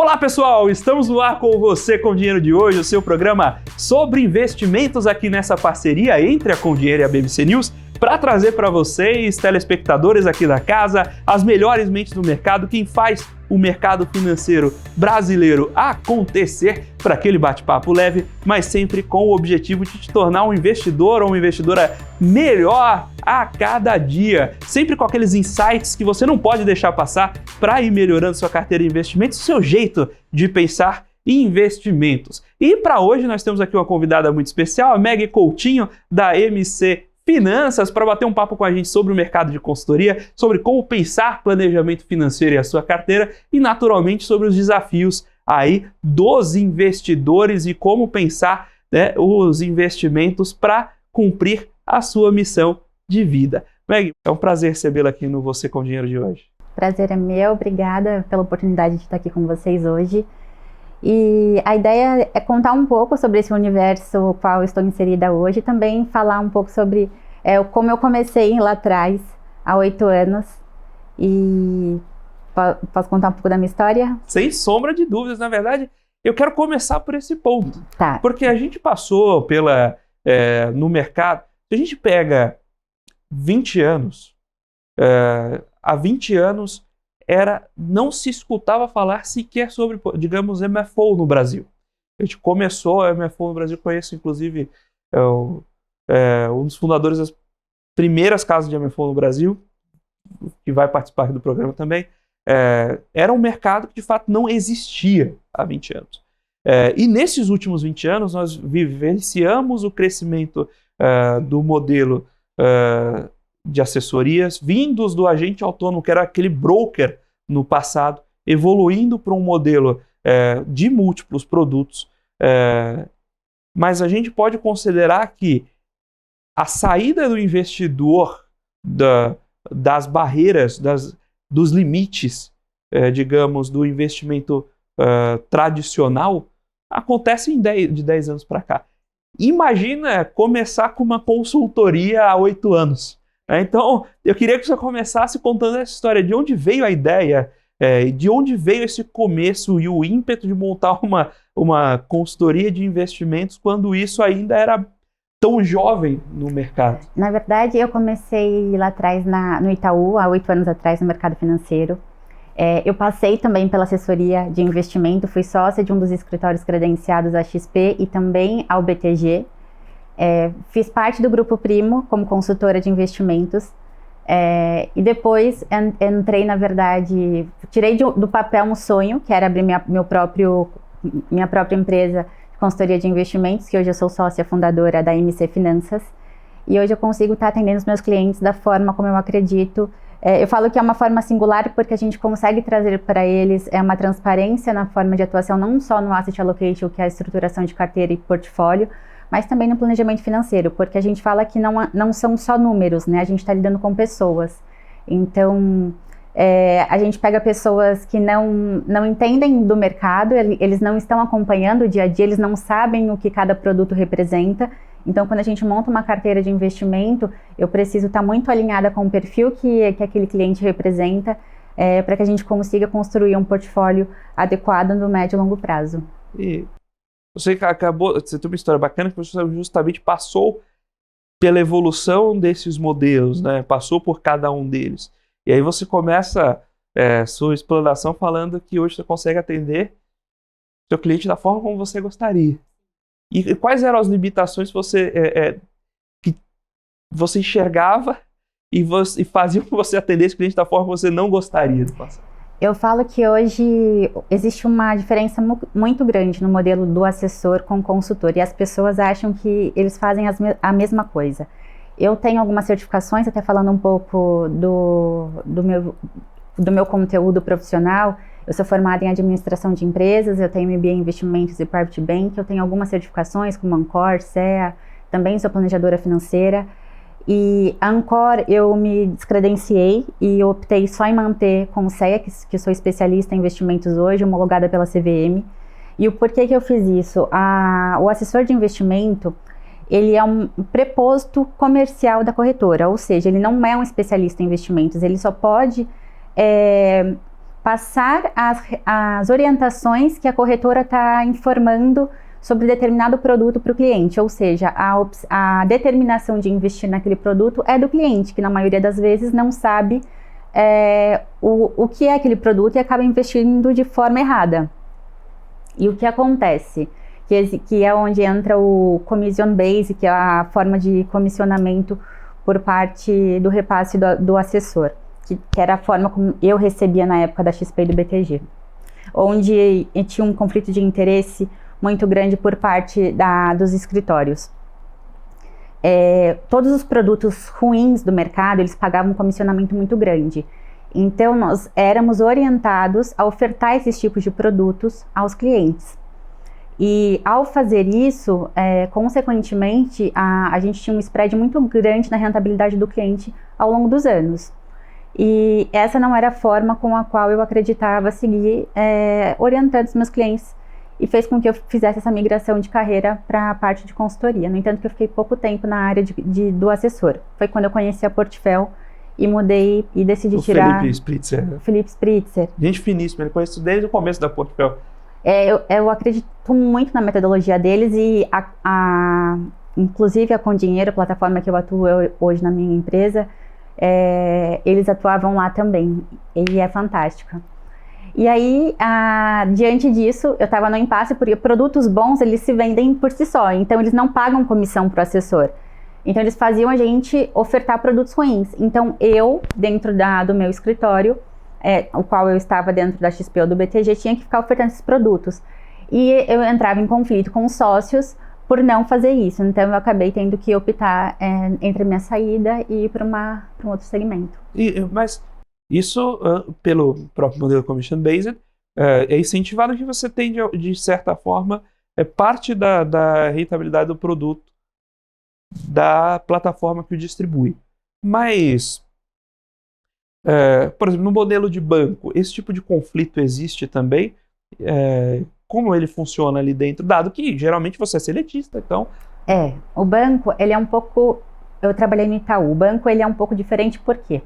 Olá pessoal, estamos no ar com você com o Dinheiro de hoje, o seu programa sobre investimentos aqui nessa parceria entre a Com Dinheiro e a BBC News, para trazer para vocês, telespectadores aqui da casa, as melhores mentes do mercado, quem faz o mercado financeiro brasileiro acontecer, para aquele bate-papo leve, mas sempre com o objetivo de te tornar um investidor ou uma investidora melhor a cada dia, sempre com aqueles insights que você não pode deixar passar para ir melhorando sua carteira de investimentos, seu jeito de pensar em investimentos. E para hoje nós temos aqui uma convidada muito especial, a Meg Coutinho, da MC Finanças, para bater um papo com a gente sobre o mercado de consultoria, sobre como pensar planejamento financeiro e a sua carteira e, naturalmente, sobre os desafios aí dos investidores e como pensar, né, os investimentos para cumprir a sua missão de vida. Meg, é um prazer recebê-la aqui no Você com Dinheiro de hoje. Prazer é meu, obrigada pela oportunidade de estar aqui com vocês hoje. E a ideia é contar um pouco sobre esse universo no qual eu estou inserida hoje e também falar um pouco sobre como eu comecei lá atrás, há 8 anos. E posso contar um pouco da minha história? Sem sombra de dúvidas, na verdade, eu quero começar por esse ponto. Tá. Porque a gente passou no mercado, se a gente pega 20 anos, há 20 anos, não se escutava falar sequer sobre, digamos, MFO no Brasil. A gente começou a MFO no Brasil, conheço inclusive um dos fundadores das primeiras casas de MFO no Brasil, que vai participar do programa também. Era um mercado que de fato não existia há 20 anos. E nesses últimos 20 anos nós vivenciamos o crescimento do modelo de assessorias vindos do agente autônomo, que era aquele broker no passado, evoluindo para um modelo de múltiplos produtos. Mas a gente pode considerar que a saída do investidor das barreiras, dos limites, digamos, do investimento tradicional, acontece de 10 anos para cá. Imagina começar com uma consultoria há 8 anos. Então, eu queria que você começasse contando essa história, de onde veio a ideia, de onde veio esse começo e o ímpeto de montar uma consultoria de investimentos quando isso ainda era tão jovem no mercado. Na verdade, eu comecei lá atrás no Itaú, há 8 anos atrás, no mercado financeiro. Eu passei também pela assessoria de investimento, fui sócia de um dos escritórios credenciados à XP e também ao BTG. Fiz parte do Grupo Primo como consultora de investimentos e depois entrei, na verdade, tirei do papel um sonho, que era abrir minha própria empresa de consultoria de investimentos, que hoje eu sou sócia fundadora da MC Finanças, e hoje eu consigo estar atendendo os meus clientes da forma como eu acredito. Eu falo que é uma forma singular porque a gente consegue trazer para eles uma transparência na forma de atuação, não só no asset allocation, que é a estruturação de carteira e portfólio, mas também no planejamento financeiro, porque a gente fala que não são só números, né? A gente está lidando com pessoas. Então, a gente pega pessoas que não entendem do mercado, eles não estão acompanhando o dia a dia, eles não sabem o que cada produto representa. Então, quando a gente monta uma carteira de investimento, eu preciso estar muito alinhada com o perfil que aquele cliente representa, para que a gente consiga construir um portfólio adequado no médio e longo prazo. E você tem uma história bacana que você justamente passou pela evolução desses modelos, né? Passou por cada um deles. E aí você começa sua explanação falando que hoje você consegue atender seu cliente da forma como você gostaria. E quais eram as limitações que você enxergava e faziam que você atendesse o cliente da forma que você não gostaria do passado? Eu falo que hoje existe uma diferença muito grande no modelo do assessor com o consultor, e as pessoas acham que eles fazem a mesma coisa. Eu tenho algumas certificações, até falando um pouco do meu conteúdo profissional. Eu sou formada em administração de empresas, eu tenho MBA em investimentos e private bank, eu tenho algumas certificações como Ancor, CEA, também sou planejadora financeira. E a Ancor eu me descredenciei e optei só em manter com o CEA, que sou especialista em investimentos hoje, homologada pela CVM. E o porquê que eu fiz isso? O assessor de investimento, ele é um preposto comercial da corretora, ou seja, ele não é um especialista em investimentos, ele só pode passar as orientações que a corretora está informando sobre determinado produto para o cliente, ou seja, a determinação de investir naquele produto é do cliente, que na maioria das vezes não sabe o que é aquele produto e acaba investindo de forma errada. E o que acontece? Que é onde entra o commission base, que é a forma de comissionamento por parte do repasse do assessor, que era a forma como eu recebia na época da XP e do BTG, onde tinha um conflito de interesse muito grande por parte dos escritórios. Todos os produtos ruins do mercado, eles pagavam um comissionamento muito grande. Então, nós éramos orientados a ofertar esses tipos de produtos aos clientes. E, ao fazer isso, consequentemente, a gente tinha um spread muito grande na rentabilidade do cliente ao longo dos anos. E essa não era a forma com a qual eu acreditava seguir orientando os meus clientes, e fez com que eu fizesse essa migração de carreira para a parte de consultoria. No entanto, que eu fiquei pouco tempo na área do assessor. Foi quando eu conheci a Portfel e mudei e decidi tirar... Felipe Spritzer. Gente finíssima, ele conhece desde o começo da Portfel. Eu acredito muito na metodologia deles e, inclusive, a Com Dinheiro, a plataforma que eu atuo hoje na minha empresa, eles atuavam lá também, e é fantástica. E aí, diante disso, eu estava no impasse, porque produtos bons, eles se vendem por si só, então eles não pagam comissão para o assessor. Então, eles faziam a gente ofertar produtos ruins. Então, eu, dentro do meu escritório, o qual eu estava dentro da XP ou do BTG, tinha que ficar ofertando esses produtos. E eu entrava em conflito com os sócios por não fazer isso. Então, eu acabei tendo que optar entre a minha saída e ir para um outro segmento. Mas... Isso, pelo próprio modelo Commission-Based, é incentivado que você tem, de certa forma, parte da rentabilidade do produto da plataforma que o distribui. Mas, por exemplo, no modelo de banco, esse tipo de conflito existe também? Como ele funciona ali dentro? Dado que, geralmente, você é seletista, então... O banco, ele é um pouco... Eu trabalhei no Itaú. O banco, ele é um pouco diferente, por quê?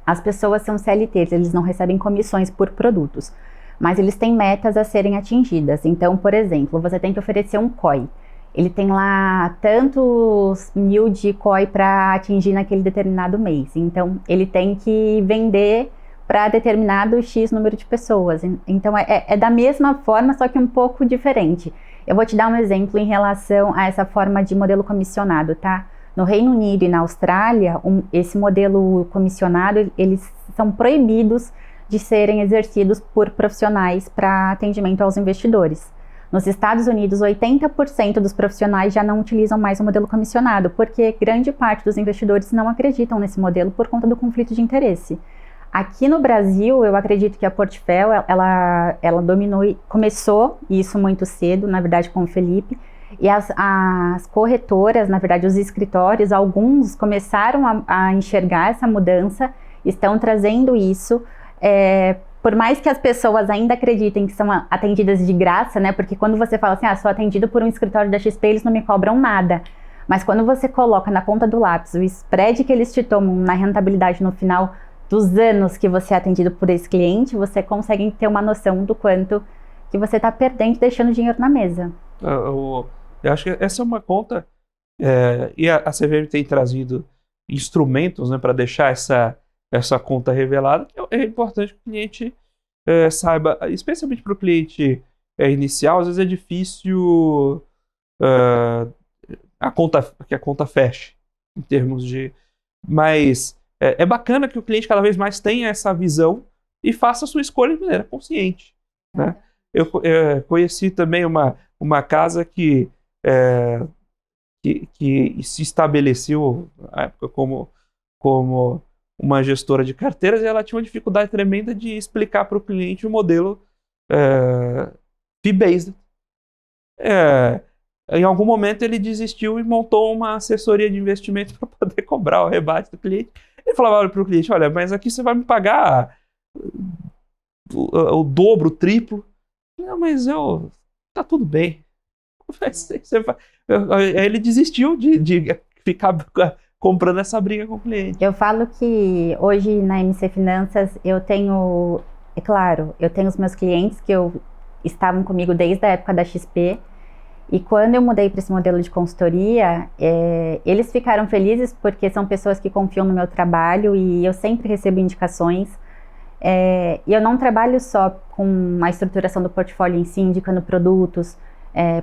As pessoas são CLTs, eles não recebem comissões por produtos, mas eles têm metas a serem atingidas. Então, por exemplo, você tem que oferecer um COI. Ele tem lá tantos mil de COI para atingir naquele determinado mês. Então, ele tem que vender para determinado X número de pessoas. Então, é da mesma forma, só que um pouco diferente. Eu vou te dar um exemplo em relação a essa forma de modelo comissionado, tá? No Reino Unido e na Austrália, esse modelo comissionado, eles são proibidos de serem exercidos por profissionais para atendimento aos investidores. Nos Estados Unidos, 80% dos profissionais já não utilizam mais o modelo comissionado, porque grande parte dos investidores não acreditam nesse modelo por conta do conflito de interesse. Aqui no Brasil, eu acredito que a Portfel, ela dominou e começou isso muito cedo, na verdade com o Felipe, e as corretoras, na verdade os escritórios, alguns começaram a enxergar essa mudança, estão trazendo isso, por mais que as pessoas ainda acreditem que são atendidas de graça, né? Porque quando você fala assim, sou atendido por um escritório da XP, eles não me cobram nada. Mas quando você coloca na ponta do lápis o spread que eles te tomam na rentabilidade no final dos anos que você é atendido por esse cliente, você consegue ter uma noção do quanto que você está perdendo e deixando dinheiro na mesa. Eu acho que essa é uma conta, e a CVM tem trazido instrumentos, né, para deixar essa conta revelada. É importante que o cliente saiba, especialmente para o cliente inicial, às vezes é difícil que a conta feche, em termos de... Mas é bacana que o cliente cada vez mais tenha essa visão e faça a sua escolha de maneira consciente, né? Eu conheci também uma casa que se estabeleceu na época como uma gestora de carteiras, e ela tinha uma dificuldade tremenda de explicar para o cliente o modelo fee-based. Em algum momento ele desistiu e montou uma assessoria de investimento para poder cobrar o rebate do cliente. Ele falava para o cliente, olha, mas aqui você vai me pagar o dobro, o triplo. Não, mas tá tudo bem. Aí ele desistiu de ficar comprando essa briga com o cliente. Eu falo que hoje na MC Finanças eu tenho É claro, eu tenho os meus clientes que estavam comigo desde a época da XP, e quando eu mudei para esse modelo de consultoria, eles ficaram felizes porque são pessoas que confiam no meu trabalho e eu sempre recebo indicações. E eu não trabalho só com a estruturação do portfólio em si, indicando produtos,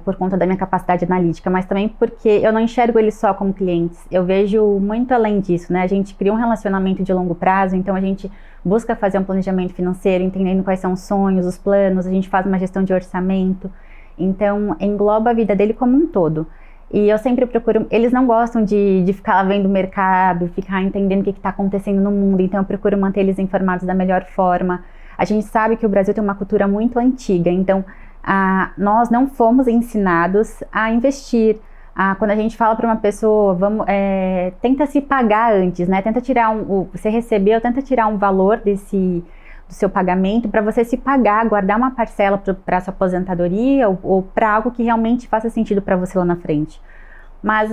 por conta da minha capacidade analítica, mas também porque eu não enxergo eles só como clientes. Eu vejo muito além disso, né? A gente cria um relacionamento de longo prazo, então a gente busca fazer um planejamento financeiro, entendendo quais são os sonhos, os planos, a gente faz uma gestão de orçamento, então engloba a vida dele como um todo. E eu sempre procuro, eles não gostam de ficar lá vendo o mercado, ficar entendendo o que está acontecendo no mundo, então eu procuro manter eles informados da melhor forma. A gente sabe que o Brasil tem uma cultura muito antiga, então nós não fomos ensinados a investir. Quando a gente fala para uma pessoa, tenta se pagar antes, né? Tenta tirar você recebeu, tenta tirar um valor do seu pagamento para você se pagar, guardar uma parcela para sua aposentadoria ou para algo que realmente faça sentido para você lá na frente. Mas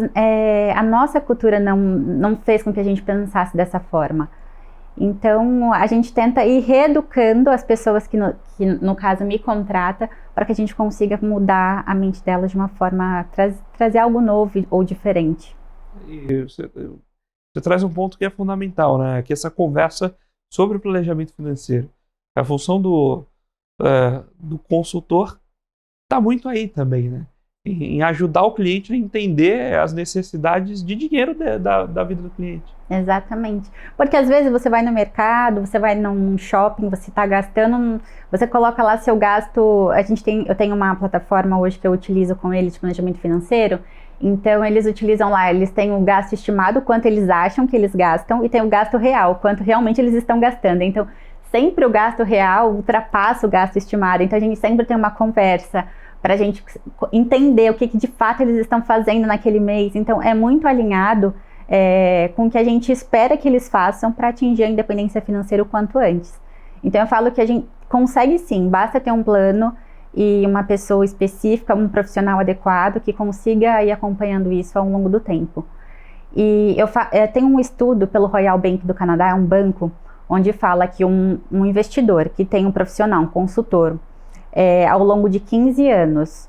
a nossa cultura não fez com que a gente pensasse dessa forma. Então, a gente tenta ir reeducando as pessoas que no caso, me contrata, para que a gente consiga mudar a mente delas de uma forma, trazer algo novo ou diferente. E você traz um ponto que é fundamental, né? Que essa conversa sobre o planejamento financeiro. A função do consultor está muito aí também, né? Em ajudar o cliente a entender as necessidades de dinheiro da vida do cliente. Exatamente. Porque às vezes você vai no mercado, você vai num shopping, você está gastando, você coloca lá seu gasto. Eu tenho uma plataforma hoje que eu utilizo com eles de planejamento financeiro. Então eles utilizam lá, eles têm o gasto estimado, quanto eles acham que eles gastam, e tem o gasto real, quanto realmente eles estão gastando. Então sempre o gasto real ultrapassa o gasto estimado. Então a gente sempre tem uma conversa para a gente entender o que de fato eles estão fazendo naquele mês. Então é muito alinhado com o que a gente espera que eles façam para atingir a independência financeira o quanto antes. Então eu falo que a gente consegue sim, basta ter um plano e uma pessoa específica, um profissional adequado que consiga ir acompanhando isso ao longo do tempo. E eu tenho um estudo pelo Royal Bank do Canadá, é um banco, onde fala que um investidor que tem um profissional, um consultor, ao longo de 15 anos,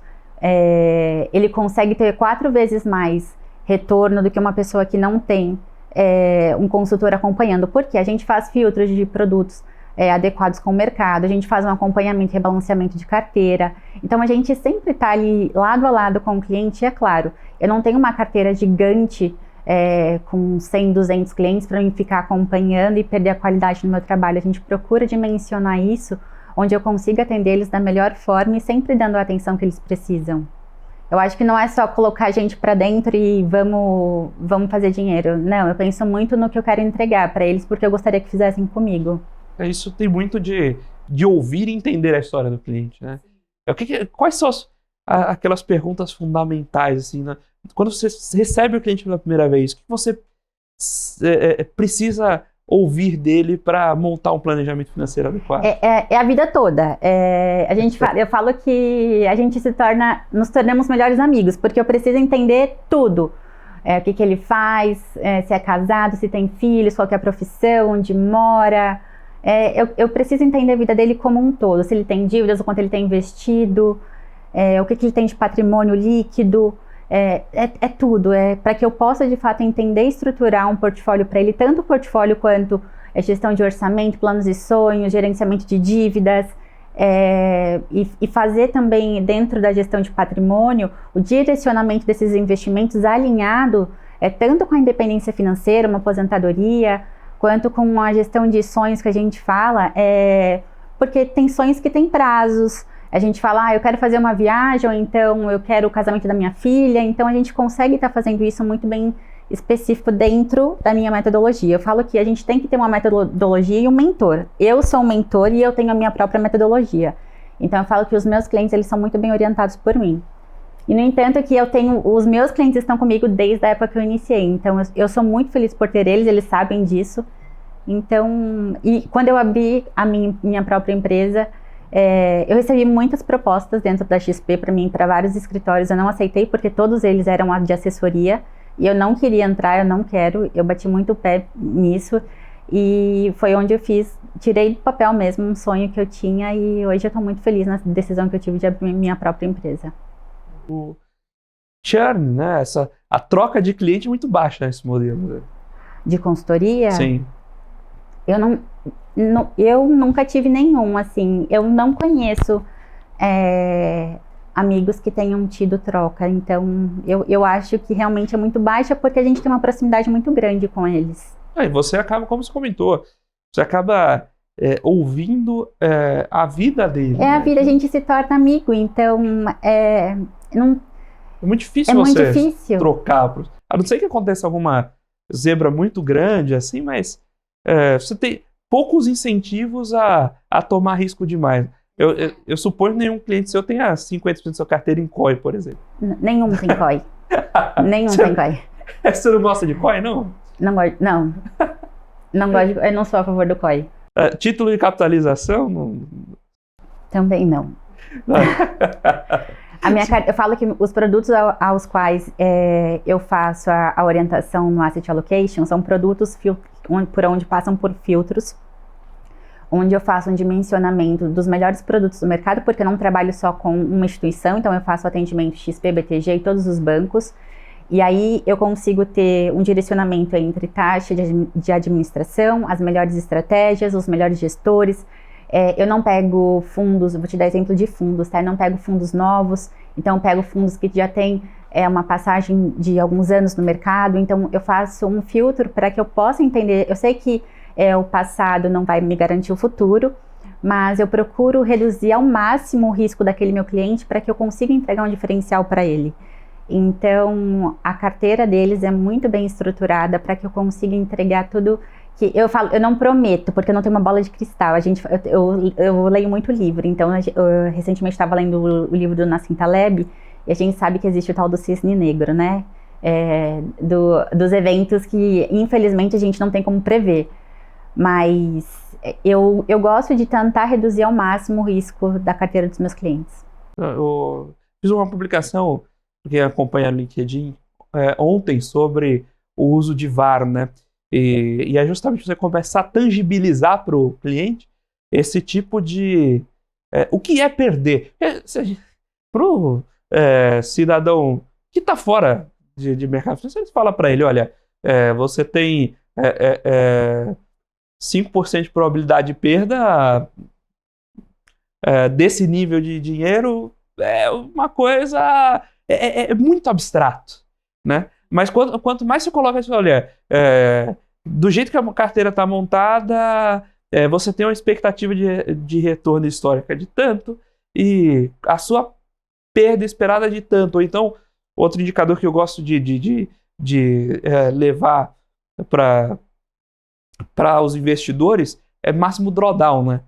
ele consegue ter 4 vezes mais retorno do que uma pessoa que não tem um consultor acompanhando, porque a gente faz filtros de produtos adequados com o mercado, a gente faz um acompanhamento e rebalanceamento de carteira, então a gente sempre está ali lado a lado com o cliente. E é claro, eu não tenho uma carteira gigante com 100, 200 clientes para mim ficar acompanhando e perder a qualidade no meu trabalho. A gente procura dimensionar isso onde eu consiga atender eles da melhor forma e sempre dando a atenção que eles precisam. Eu acho que não é só colocar a gente para dentro e vamos fazer dinheiro. Não, eu penso muito no que eu quero entregar para eles, porque eu gostaria que fizessem comigo. Isso tem muito de ouvir e entender a história do cliente, né? Quais são aquelas perguntas fundamentais, assim, né? Quando você recebe o cliente pela primeira vez, o que você precisa ouvir dele para montar um planejamento financeiro adequado? É a vida toda. Eu falo que a gente nos tornamos melhores amigos, porque eu preciso entender tudo. O que ele faz, se é casado, se tem filhos, qual que é a profissão, onde mora. Eu preciso entender a vida dele como um todo, se ele tem dívidas, o quanto ele tem investido, o que ele tem de patrimônio líquido. Tudo, para que eu possa de fato entender e estruturar um portfólio para ele, tanto o portfólio quanto a gestão de orçamento, planos e sonhos, gerenciamento de dívidas, e fazer também dentro da gestão de patrimônio o direcionamento desses investimentos alinhado tanto com a independência financeira, uma aposentadoria, quanto com a gestão de sonhos que a gente fala, porque tem sonhos que têm prazos. A gente fala, eu quero fazer uma viagem, ou então eu quero o casamento da minha filha. Então a gente consegue estar fazendo isso muito bem específico dentro da minha metodologia. Eu falo que a gente tem que ter uma metodologia e um mentor. Eu sou um mentor e eu tenho a minha própria metodologia. Então eu falo que os meus clientes, eles são muito bem orientados por mim. E no entanto que os meus clientes estão comigo desde a época que eu iniciei. Então eu sou muito feliz por ter eles sabem disso. Então, e quando eu abri a minha própria empresa, eu recebi muitas propostas dentro da XP para mim, para vários escritórios. Eu não aceitei porque todos eles eram de assessoria e eu não queria entrar, eu não quero. Eu bati muito o pé nisso. E foi onde eu tirei do papel mesmo um sonho que eu tinha, e hoje eu estou muito feliz na decisão que eu tive de abrir minha própria empresa. O churn, né? A troca de cliente é muito baixa nesse modelo. Né? De consultoria? Sim. Eu nunca tive nenhum, assim, eu não conheço amigos que tenham tido troca, então eu acho que realmente é muito baixa porque a gente tem uma proximidade muito grande com eles. E você acaba, como você comentou, você acaba ouvindo a vida dele. A vida, a gente se torna amigo, então é muito difícil você trocar. A não ser que aconteça alguma zebra muito grande, assim, mas você tem poucos incentivos a tomar risco demais. Eu suponho que nenhum cliente seu tenha 50% da sua carteira em COI, por exemplo. Nenhum tem COI. Nenhum tem COI. Você não gosta de COI, não? Não gosto, não. Não gosto, eu não sou a favor do COI. Título de capitalização? Não. Também não. Eu falo que os produtos aos quais eu faço a orientação no Asset Allocation são produtos por onde passam por filtros, onde eu faço um dimensionamento dos melhores produtos do mercado, porque eu não trabalho só com uma instituição, então eu faço atendimento XP, BTG e todos os bancos, e aí eu consigo ter um direcionamento entre taxa de administração, as melhores estratégias, os melhores gestores. Eu não pego fundos, vou te dar exemplo de fundos, tá? Eu não pego fundos novos, então eu pego fundos que já têm uma passagem de alguns anos no mercado, então eu faço um filtro para que eu possa entender. Eu sei que o passado não vai me garantir o futuro, mas eu procuro reduzir ao máximo o risco daquele meu cliente para que eu consiga entregar um diferencial para ele. Então, a carteira deles é muito bem estruturada para que eu consiga entregar tudo que eu falo. Eu não prometo, porque eu não tenho uma bola de cristal. Eu leio muito livro, então eu recentemente estava lendo o livro do Nassim Taleb, e a gente sabe que existe o tal do cisne negro, né? Dos eventos que, infelizmente, a gente não tem como prever. Mas eu gosto de tentar reduzir ao máximo o risco da carteira dos meus clientes. Eu fiz uma publicação, quem acompanha no LinkedIn, ontem, sobre o uso de VAR, né? E é justamente você começar a tangibilizar para o cliente esse tipo de... o que é perder? Para o cidadão que está fora de mercado financeiro, você fala para ele, olha, você tem 5% de probabilidade de perda desse nível de dinheiro, é uma coisa... É muito abstrato, né? Mas quanto mais você coloca isso, olha, do jeito que a carteira está montada, você tem uma expectativa de retorno histórica de tanto, e a sua perda esperada de tanto. Ou então, outro indicador que eu gosto de levar para os investidores é máximo drawdown, né?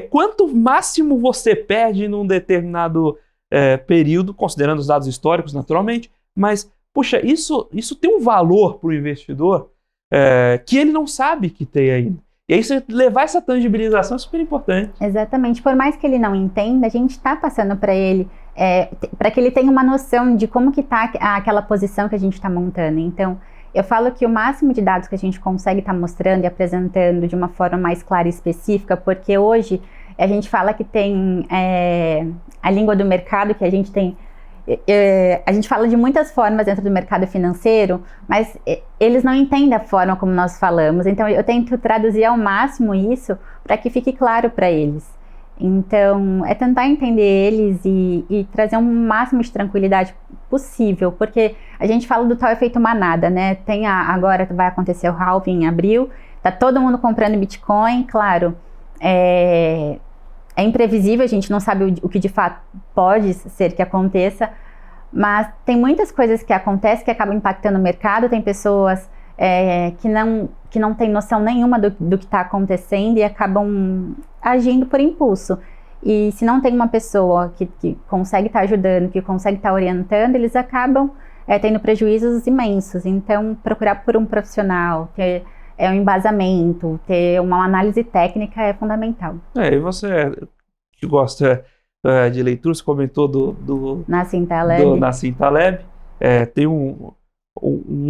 Quanto máximo você perde num determinado período, considerando os dados históricos, naturalmente, mas, puxa, isso tem um valor para o investidor que ele não sabe que tem ainda. E aí você levar essa tangibilização é super importante. Exatamente. Por mais que ele não entenda, a gente está passando para ele, para que ele tenha uma noção de como que está aquela posição que a gente está montando. Então, eu falo que o máximo de dados que a gente consegue estar mostrando e apresentando de uma forma mais clara e específica, porque hoje a gente fala que tem a língua do mercado, que a gente tem... a gente fala de muitas formas dentro do mercado financeiro, mas eles não entendem a forma como nós falamos. Então, eu tento traduzir ao máximo isso para que fique claro para eles. Então, é tentar entender eles e trazer um máximo de tranquilidade possível, porque a gente fala do tal efeito manada, né? Agora vai acontecer o halving em abril, tá todo mundo comprando Bitcoin, claro, é imprevisível, a gente não sabe o que de fato pode ser que aconteça, mas tem muitas coisas que acontecem que acabam impactando o mercado. Tem pessoas que não têm noção nenhuma do que está acontecendo e acabam agindo por impulso. E se não tem uma pessoa que consegue estar ajudando, que consegue estar orientando, eles acabam tendo prejuízos imensos. Então, procurar por um profissional, ter um embasamento, ter uma análise técnica é fundamental. E você que gosta de leitura, você comentou do Nassim Taleb. Tem um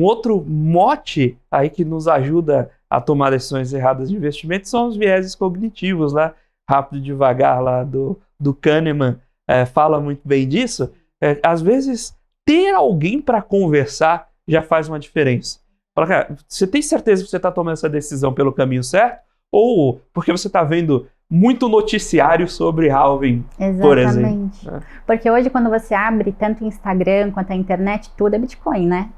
outro mote aí que nos ajuda a tomar decisões erradas de investimento são os vieses cognitivos lá, rápido e devagar lá do Kahneman, fala muito bem disso. Às vezes, ter alguém para conversar já faz uma diferença. Fala, cara, você tem certeza que você está tomando essa decisão pelo caminho certo? Ou porque você está vendo muito noticiário sobre halving, por exemplo? Exatamente. Porque hoje, quando você abre tanto o Instagram quanto a internet, tudo é Bitcoin, né?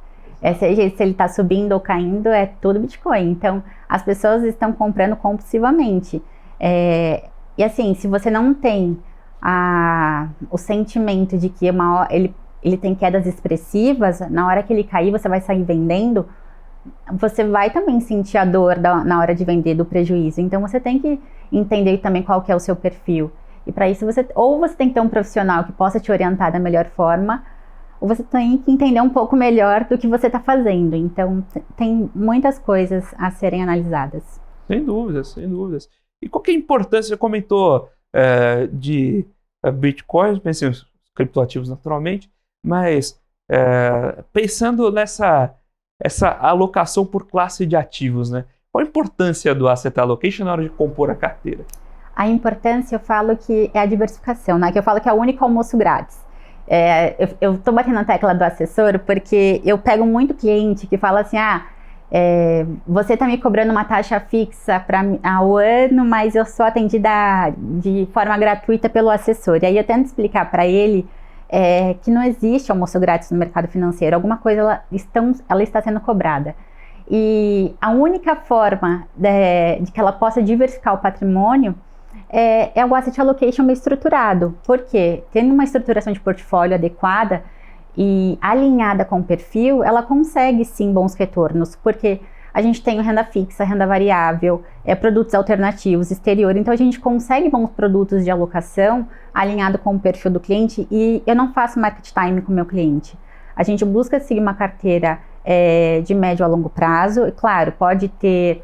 Se ele está subindo ou caindo, é tudo Bitcoin. Então, as pessoas estão comprando compulsivamente. E assim, se você não tem o sentimento de que ele tem quedas expressivas, na hora que ele cair, você vai sair vendendo, você vai também sentir a dor na hora de vender, do prejuízo. Então, você tem que entender também qual que é o seu perfil. E para isso, você tem que ter um profissional que possa te orientar da melhor forma, ou você tem que entender um pouco melhor do que você está fazendo. Então, tem muitas coisas a serem analisadas. Sem dúvidas, sem dúvidas. E qual que é a importância? Você comentou de Bitcoin, pensei nos criptoativos naturalmente, mas pensando nessa alocação por classe de ativos, né? Qual a importância do asset allocation na hora de compor a carteira? A importância, eu falo que é a diversificação, né? Que eu falo que é o único almoço grátis. Eu estou batendo na tecla do assessor porque eu pego muito cliente que fala assim, você está me cobrando uma taxa fixa ao ano, mas eu sou atendida de forma gratuita pelo assessor. E aí eu tento explicar para ele que não existe almoço grátis no mercado financeiro, alguma coisa ela está sendo cobrada. E a única forma de que ela possa diversificar o patrimônio é o asset allocation bem estruturado. Por quê? Tendo uma estruturação de portfólio adequada e alinhada com o perfil, ela consegue sim bons retornos, porque a gente tem renda fixa, renda variável, produtos alternativos, exterior, então a gente consegue bons produtos de alocação alinhado com o perfil do cliente. E eu não faço market time com o meu cliente. A gente busca seguir uma carteira de médio a longo prazo, e claro, pode ter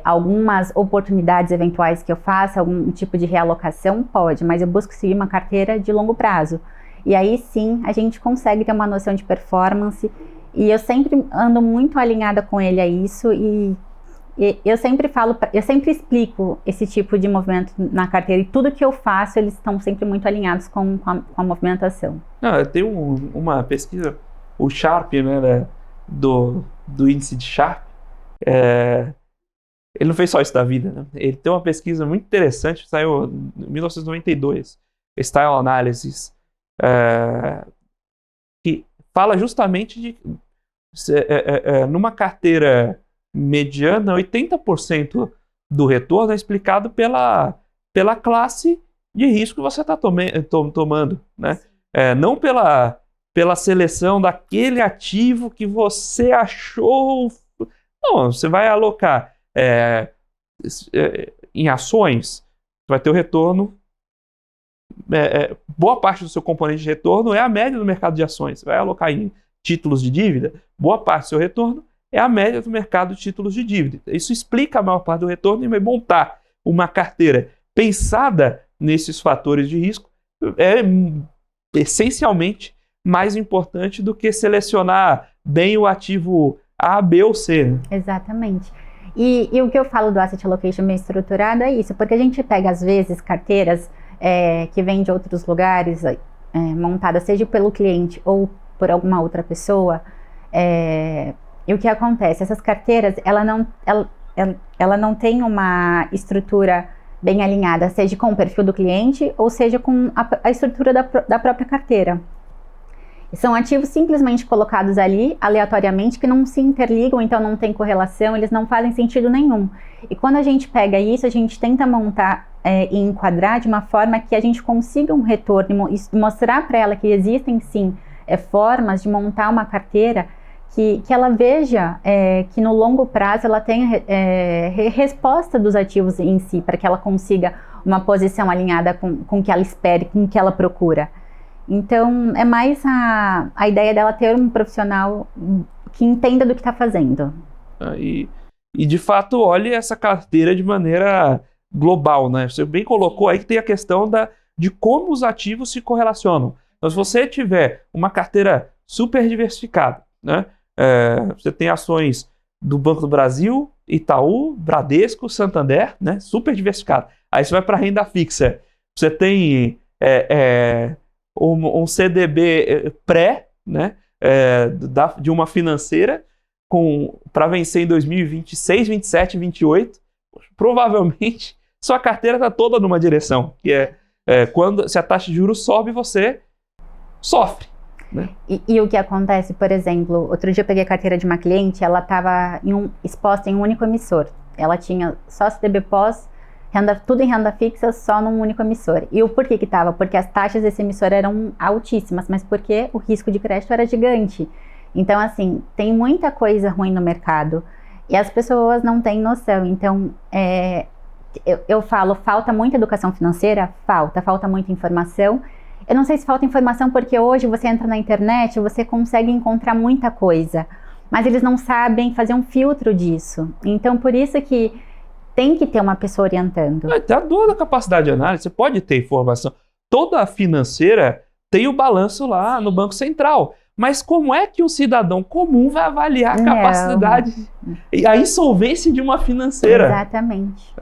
algumas oportunidades eventuais que eu faça, algum tipo de realocação, pode, mas eu busco seguir uma carteira de longo prazo. E aí sim, a gente consegue ter uma noção de performance, e eu sempre ando muito alinhada com ele a isso, e eu sempre explico esse tipo de movimento na carteira, e tudo que eu faço, eles estão sempre muito alinhados com a movimentação. Tem uma pesquisa, o Sharpe, né, do índice de Sharpe, ele não fez só isso da vida, né? Ele tem uma pesquisa muito interessante, saiu em 1992, Style Analysis, que fala justamente de numa carteira mediana, 80% do retorno é explicado pela classe de risco que você está tomando, né? Não pela seleção daquele ativo que você achou. Não, você vai alocar em ações, vai ter o retorno. Boa parte do seu componente de retorno é a média do mercado de ações. Você vai alocar em títulos de dívida, boa parte do seu retorno é a média do mercado de títulos de dívida. Isso explica a maior parte do retorno, e vai montar uma carteira pensada nesses fatores de risco essencialmente mais importante do que selecionar bem o ativo A, B ou C. Né? Exatamente. E o que eu falo do asset allocation bem estruturado é isso, porque a gente pega às vezes carteiras que vêm de outros lugares, montadas seja pelo cliente ou por alguma outra pessoa, e o que acontece? Essas carteiras, ela não tem uma estrutura bem alinhada, seja com o perfil do cliente ou seja com a estrutura da própria carteira. São ativos simplesmente colocados ali, aleatoriamente, que não se interligam, então não tem correlação, eles não fazem sentido nenhum. E quando a gente pega isso, a gente tenta montar e enquadrar de uma forma que a gente consiga um retorno e mostrar para ela que existem sim formas de montar uma carteira que ela veja que no longo prazo ela tenha resposta dos ativos em si, para que ela consiga uma posição alinhada com o que ela espera, com o que ela procura. Então, é mais a ideia dela ter um profissional que entenda do que está fazendo. E de fato, olhe essa carteira de maneira global, né? Você bem colocou aí que tem a questão de como os ativos se correlacionam. Então, se você tiver uma carteira super diversificada, né? Você tem ações do Banco do Brasil, Itaú, Bradesco, Santander, né? Super diversificado. Aí você vai para renda fixa. Você tem um CDB pré, né? De uma financeira para vencer em 2026, 27, 28. Provavelmente sua carteira está toda numa direção, que se a taxa de juros sobe, você sofre. Né? E o que acontece, por exemplo, outro dia eu peguei a carteira de uma cliente, ela estava exposta em um único emissor. Ela tinha só CDB pós, tudo em renda fixa, só num único emissor. E o porquê que estava? Porque as taxas desse emissor eram altíssimas, mas porque o risco de crédito era gigante. Então, assim, tem muita coisa ruim no mercado e as pessoas não têm noção. Então, eu falo, falta muita educação financeira? Falta muita informação. Eu não sei se falta informação porque hoje você entra na internet, você consegue encontrar muita coisa, mas eles não sabem fazer um filtro disso. Então, por isso que tem que ter uma pessoa orientando. Até a dor da capacidade de análise, você pode ter informação. Toda financeira tem o balanço lá no Banco Central. Mas como é que um cidadão comum vai avaliar a capacidade e a insolvência de uma financeira? Exatamente.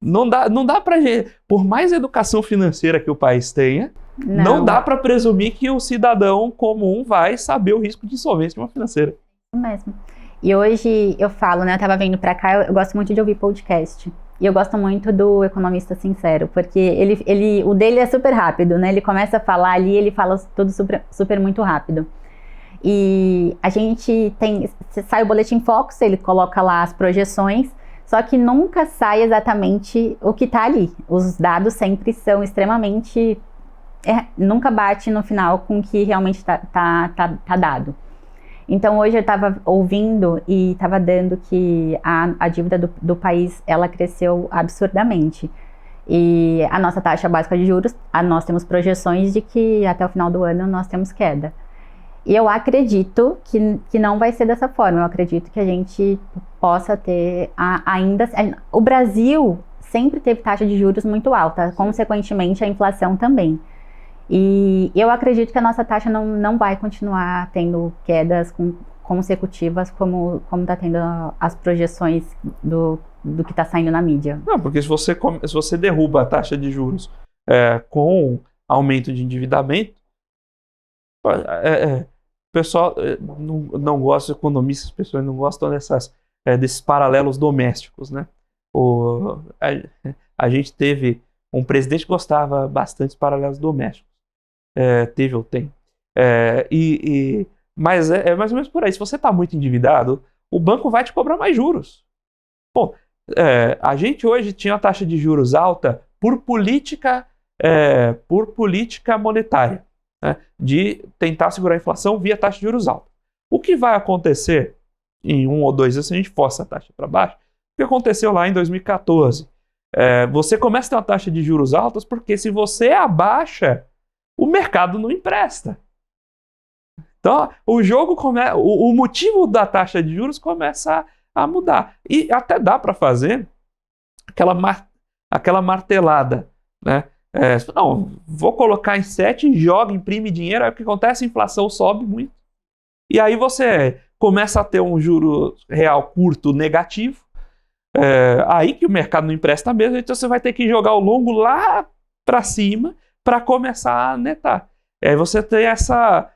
Não dá pra gente, por mais educação financeira que o país tenha, não dá para presumir que o cidadão comum vai saber o risco de insolvência de uma financeira. Isso mesmo. E hoje eu falo, né? Eu tava vindo para cá, eu gosto muito de ouvir podcast. E eu gosto muito do Economista Sincero, porque o dele é super rápido, né? Ele começa a falar ali, ele fala tudo super muito rápido. E a gente sai o Boletim Focus, ele coloca lá as projeções, só que nunca sai exatamente o que tá ali. Os dados sempre são extremamente... nunca bate no final com o que realmente tá dado. Então hoje eu estava ouvindo e estava dando que a dívida do país, ela cresceu absurdamente. E a nossa taxa básica de juros, nós temos projeções de que até o final do ano nós temos queda. E eu acredito que não vai ser dessa forma. Eu acredito que a gente possa ter ainda... O Brasil sempre teve taxa de juros muito alta, consequentemente a inflação também. E eu acredito que a nossa taxa não vai continuar tendo quedas consecutivas como está tendo as projeções do que está saindo na mídia. Não, porque se você derruba a taxa de juros com aumento de endividamento, o pessoal não gosta, os economistas, as pessoas não gostam desses paralelos domésticos, né? A gente teve um presidente que gostava bastante dos paralelos domésticos. Teve ou tem. Mas é mais ou menos por aí. Se você está muito endividado, o banco vai te cobrar mais juros. Bom, a gente hoje tinha uma taxa de juros alta por política monetária, né, de tentar segurar a inflação via taxa de juros alta. O que vai acontecer em 1 ou 2 anos se a gente força a taxa para baixo? O que aconteceu lá em 2014? Você começa a ter uma taxa de juros altas porque se você abaixa, o mercado não empresta. Então, o motivo da taxa de juros começa a mudar. E até dá para fazer aquela martelada, né? Não, vou colocar em 7, joga, imprime dinheiro, aí o que acontece? A inflação sobe muito. E aí você começa a ter um juro real curto negativo, aí que o mercado não empresta mesmo, então você vai ter que jogar o longo lá para cima para começar a netar. E aí você tem essa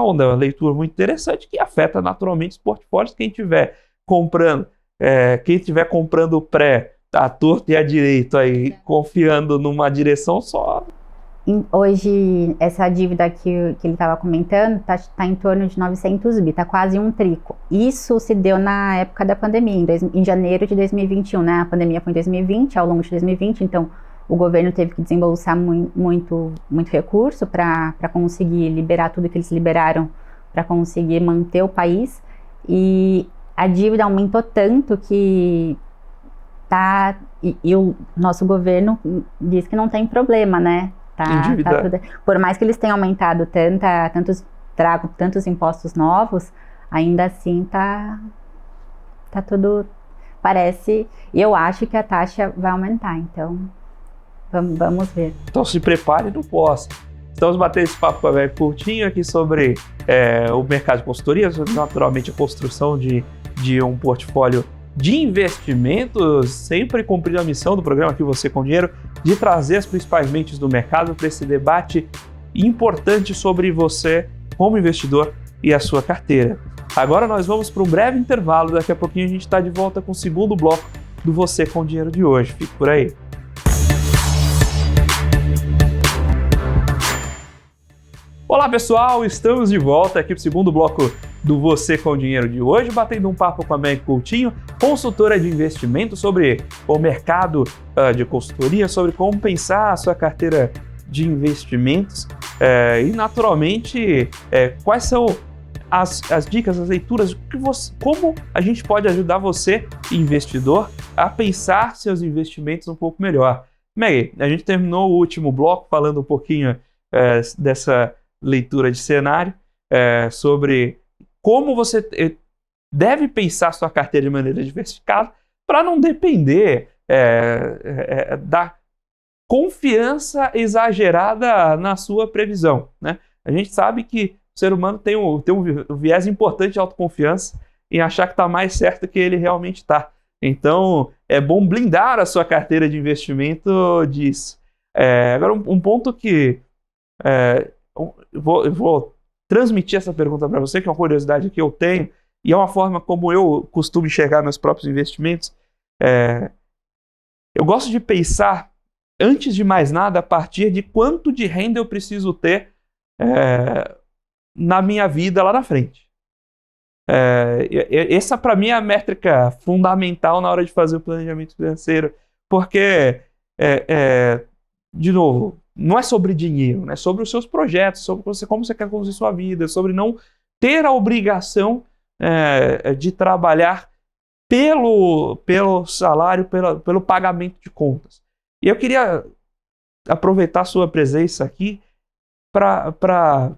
onda, uma leitura muito interessante que afeta naturalmente os portfólios. Quem estiver comprando pré, à torta e à direita, aí, confiando numa direção só. Hoje, essa dívida que ele estava comentando está em torno de 900 bi, está quase um trico. Isso se deu na época da pandemia, em janeiro de 2021, né? A pandemia foi em 2020, ao longo de 2020, então o governo teve que desembolsar muito recurso para conseguir liberar tudo que eles liberaram, para conseguir manter o país. E a dívida aumentou tanto que o nosso governo diz que não tem problema, né? Por mais que eles tenham aumentado tantos impostos novos, ainda assim tá tudo, parece, e eu acho que a taxa vai aumentar, então vamos ver. Então se prepare no pós. Estamos batendo esse papo curtinho aqui sobre o mercado de consultoria, naturalmente a construção de de um portfólio de investimentos, sempre cumprindo a missão do programa Aqui Você com Dinheiro, de trazer as principais mentes do mercado para esse debate importante sobre você como investidor e a sua carteira. Agora nós vamos para um breve intervalo, daqui a pouquinho a gente está de volta com o segundo bloco do Você com Dinheiro de hoje. Fique por aí. Olá pessoal, estamos de volta aqui para o segundo bloco do Você com Dinheiro de hoje, batendo um papo com a Meg Coutinho, consultora de investimento, sobre o mercado de consultoria, sobre como pensar a sua carteira de investimentos e naturalmente quais são as dicas, as leituras, como a gente pode ajudar você, investidor, a pensar seus investimentos um pouco melhor. Meg, a gente terminou o último bloco falando um pouquinho dessa leitura de cenário, sobre como você deve pensar sua carteira de maneira diversificada para não depender da confiança exagerada na sua previsão, né? A gente sabe que o ser humano tem um viés importante de autoconfiança em achar que está mais certo que ele realmente está. Então, é bom blindar a sua carteira de investimento disso. Agora, um ponto que eu vou transmitir essa pergunta para você, que é uma curiosidade que eu tenho, e é uma forma como eu costumo enxergar meus próprios investimentos. Eu gosto de pensar, antes de mais nada, a partir de quanto de renda eu preciso ter na minha vida lá na frente. Essa, para mim, é a métrica fundamental na hora de fazer o planejamento financeiro, porque, de novo, não é sobre dinheiro, né? É sobre os seus projetos, sobre como você quer conduzir sua vida, sobre não ter a obrigação de trabalhar pelo salário, pelo pagamento de contas. E eu queria aproveitar a sua presença aqui para